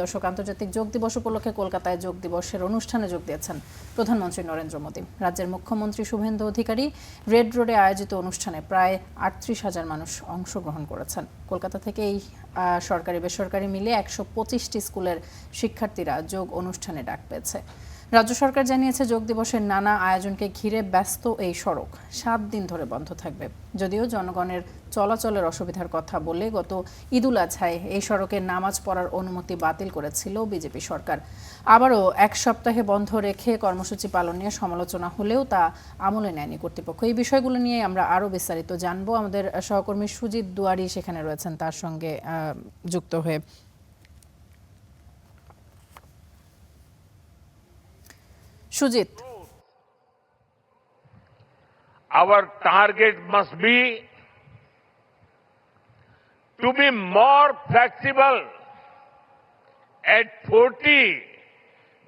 দর্শক, আন্তর্জাতিক যোগ দিবস উপলক্ষে কলকাতায় যোগ দিবসের অনুষ্ঠানে যোগ দিয়েছেন প্রধানমন্ত্রী নরেন্দ্র মোদী। রাজ্যের মুখ্যমন্ত্রী শুভেন্দু অধিকারী রেড রোডে আয়োজিত অনুষ্ঠানে প্রায় ৩৮,০০০ মানুষ অংশগ্রহণ করেছেন। কলকাতা থেকে এই সরকারি বেসরকারি মিলে ১২৫টি স্কুলের শিক্ষার্থীরা যোগ অনুষ্ঠানে ডাক পেয়েছে। রাজ্য সরকার জানিয়েছে, যোগ দিবসের নানা আয়োজনকে ঘিরে ব্যস্ত এই সড়ক ৭ দিন ধরে বন্ধ থাকবে। যদিও জনগণের চলাচলের অসুবিধার কথা বলে গত ঈদুল আজহায় এই সড়কে নামাজ পড়ার অনুমতি বাতিল করেছিল বিজেপি সরকার। আবারও এক সপ্তাহে বন্ধ রেখে কর্মসূচি পালন নিয়ে সমালোচনা হলেও তা আমলে নেয়নি কর্তৃপক্ষ। এই বিষয়গুলো নিয়ে আমরা আরও বিস্তারিত জানবো। আমাদের সহকর্মী সুজিত দুয়ারি সেখানে রয়েছেন, তার সঙ্গে যুক্ত হয়ে। Sujit, our target must be to be more flexible at 40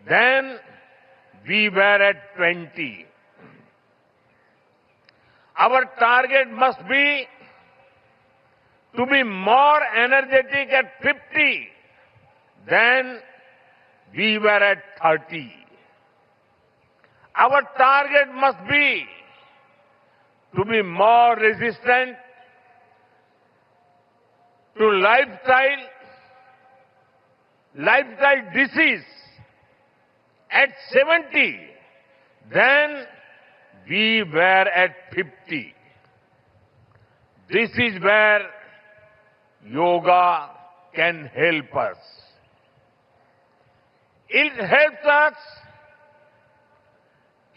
than we were at 20. Our target must be to be more energetic at 50 than we were at 30. Our target must be to be more resistant to lifestyle disease at 70 than we were at 50. This is where yoga can help us. It helps us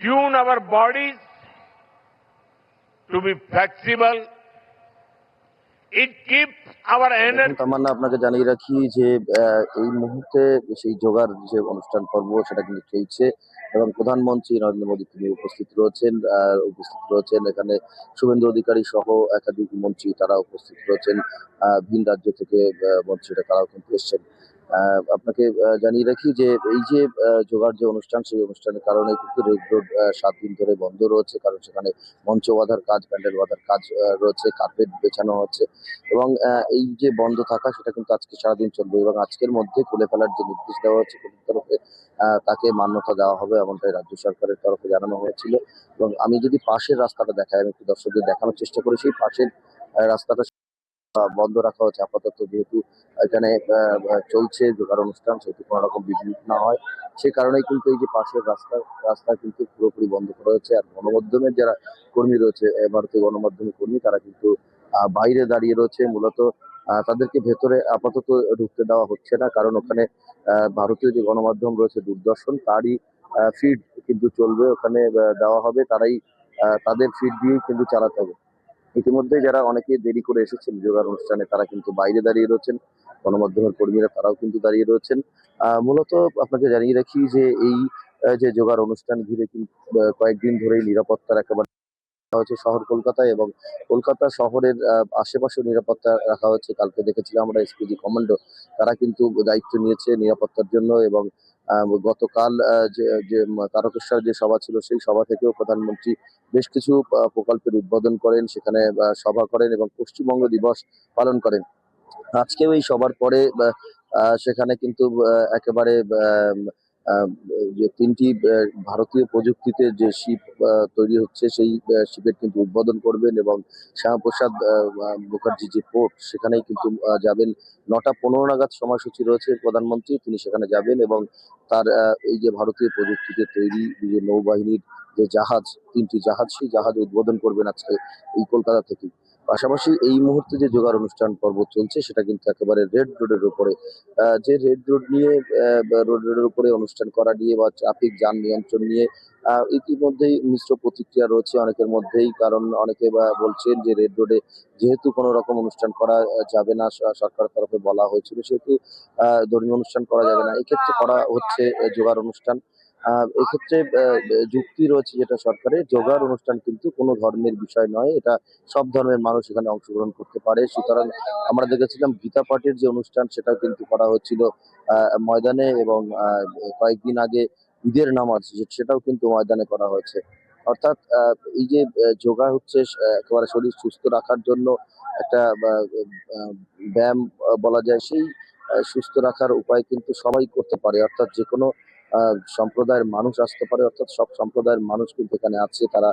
tune our bodies to be flexible. It keeps our energy. তামান্না, আপনাকে জানিয়ে রাখি যে এই মুহূর্তে সেই যোগার যে অনুষ্ঠান পর্ব সেটা কিন্তু চলছে এবং প্রধানমন্ত্রী নরেন্দ্র মোদী তিনি উপস্থিত রয়েছেন এখানে। শুভেন্দু অধিকারী সহ একাধিক মন্ত্রী তারা উপস্থিত রয়েছেন। ভিন রাজ্য থেকে মন্ত্রীরা তারাও কিন্তু এসছেন। আপনাকে জানিয়ে রাখি যে এই যে যোগার যে অনুষ্ঠান, সেই অনুষ্ঠানের কারণে কিন্তু রেড রোড ৭ দিন ধরে বন্ধ রয়েছে, কারণ সেখানে মঞ্চ বাঁধার কাজ, প্যান্ডেল বাঁধার কাজ রয়েছে, কার্পেট বেছানো হচ্ছে এবং এই যে বন্ধ থাকা সেটা কিন্তু আজকে সারাদিন চলবে এবং আজকের মধ্যে খুলে ফেলার যে নির্দেশ দেওয়া হচ্ছে পুলিশের তরফে, তাকে মান্যতা দেওয়া হবে এমনটাই রাজ্য সরকারের তরফে জানানো হয়েছিল। এবং আমি যদি পাশের রাস্তাটা দেখাই, আমি একটু দর্শকদের দেখানোর চেষ্টা করি। সেই পাশের রাস্তাটা বন্ধ রাখা হচ্ছে আপাতত, যেহেতু এখানে চলছে যোগার অনুষ্ঠান, সেহেতু কোনো রকম বিঘ্ন না হয় সে কারণেই কিন্তু এই যে পাশের রাস্তা কিন্তু পুরোপুরি বন্ধ করা হয়েছে। আর গণমাধ্যমের যারা কর্মী রয়েছে, ভারতীয় গণমাধ্যমের কর্মী, তারা কিন্তু বাইরে দাঁড়িয়ে রয়েছে। মূলত তাদেরকে ভেতরে আপাতত ঢুকতে দেওয়া হচ্ছে না, কারণ ওখানে ভারতীয় যে গণমাধ্যম রয়েছে দূরদর্শন, তারই ফিড কিন্তু চলবে, ওখানে দেওয়া হবে, তারাই তাদের ফিড দিয়েই কিন্তু চালাতে হবে। ইতিমধ্যে যারা অনেকে দেরি করে এসেছেন যোগার অনুষ্ঠানে, তারা কিন্তু বাইরে দাঁড়িয়ে রয়েছেন। গণমাধ্যমের কর্মীরা তারাও কিন্তু দাঁড়িয়ে রয়েছেন। মূলত আপনাকে জানিয়ে রাখি যে এই যে যোগার অনুষ্ঠান ঘিরে কিন্তু কয়েকদিন ধরেই নিরাপত্তার একেবারে হচ্ছে শহর কলকাতায়, এবং কলকাতা শহরের আশেপাশেও নিরাপত্তা রাখা হচ্ছে। কালকে দেখেছিলাম আমরা এসপিজি কমান্ডো, তারা কিন্তু দায়িত্ব নিয়েছে নিরাপত্তার জন্য। এবং গতকাল যে তারকেশ্বর যে সভা ছিল, সেই সভা থেকেও প্রধানমন্ত্রী বেশ কিছু প্রকল্পের উদ্বোধন করেন, সেখানে সভা করেন এবং পশ্চিমবঙ্গ দিবস পালন করেন। আজকেও এই সবার পরে সেখানে কিন্তু একেবারে যে ৩টি ভারতীয় প্রযুক্তিতে যে শিপ তৈরি হচ্ছে, সেই শিপের কিন্তু উদ্বোধন করবেন এবং শ্যামাপ্রসাদ মুখার্জি যে পোর্ট, সেখানেই কিন্তু যাবেন। ৯টা ১৫ নাগাদ সময়সূচি রয়েছে প্রধানমন্ত্রী, তিনি সেখানে যাবেন এবং তার এই যে ভারতীয় প্রযুক্তিতে তৈরি যে নৌবাহিনীর যে জাহাজ, ৩টি জাহাজ, সেই জাহাজ উদ্বোধন করবেন আজকে এই কলকাতা থেকে। পাশাপাশি এই মুহূর্তে যে যোগার অনুষ্ঠান পর্ব চলছে, সেটা কিন্তু একেবারে রেড রোডের উপরে, যে রেড রোড নিয়ে রোডের উপরে অনুষ্ঠান করা নিয়ে বা ট্রাফিক যান নিয়ন্ত্রণ নিয়ে ইতিমধ্যেই মিশ্র প্রতিক্রিয়া রয়েছে অনেকের মধ্যেই। কারণ অনেকে বলছেন যে রেড রোডে যেহেতু কোনো রকম অনুষ্ঠান করা যাবে না, সরকারের তরফে বলা হয়েছিল, সেহেতু ধর্মীয় অনুষ্ঠান করা যাবে না, এক্ষেত্রে করা হচ্ছে যোগার অনুষ্ঠান। এক্ষেত্রে যুক্তি রয়েছে যেটা সরকারের, যোগার অনুষ্ঠান কিন্তু কোনো ধর্মের বিষয় নয়, এটা সব ধর্মের মানুষ এখানে অংশগ্রহণ করতে পারে। সুতরাং আমরা দেখেছিলাম গীতা পাঠের যে অনুষ্ঠান, সেটাও কিন্তু করা হচ্ছিল ময়দানে, এবং কয়েকদিন আগে ঈদের নামাজ সেটাও কিন্তু ময়দানে করা হয়েছে। অর্থাৎ এই যে যোগা হচ্ছে একেবারে শরীর সুস্থ রাখার জন্য একটা ব্যায়াম বলা যায়, সেই সুস্থ রাখার উপায় কিন্তু সবাই করতে পারে, অর্থাৎ যে কোনো সম্প্রদায়ের মানুষ আসতে পারে, অর্থাৎ সব সম্প্রদায়ের মানুষ কিন্তু এখানে আছে। তারা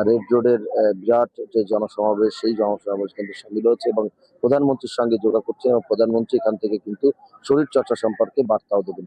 রেড রোডের বিরাট যে জনসমাবেশ, সেই জনসমাবেশ কিন্তু সামিল হয়েছে এবং প্রধানমন্ত্রীর সঙ্গে যোগাযোগ করছেন এবং প্রধানমন্ত্রী এখান থেকে কিন্তু শরীর চর্চা সম্পর্কে বার্তাও দেবেন।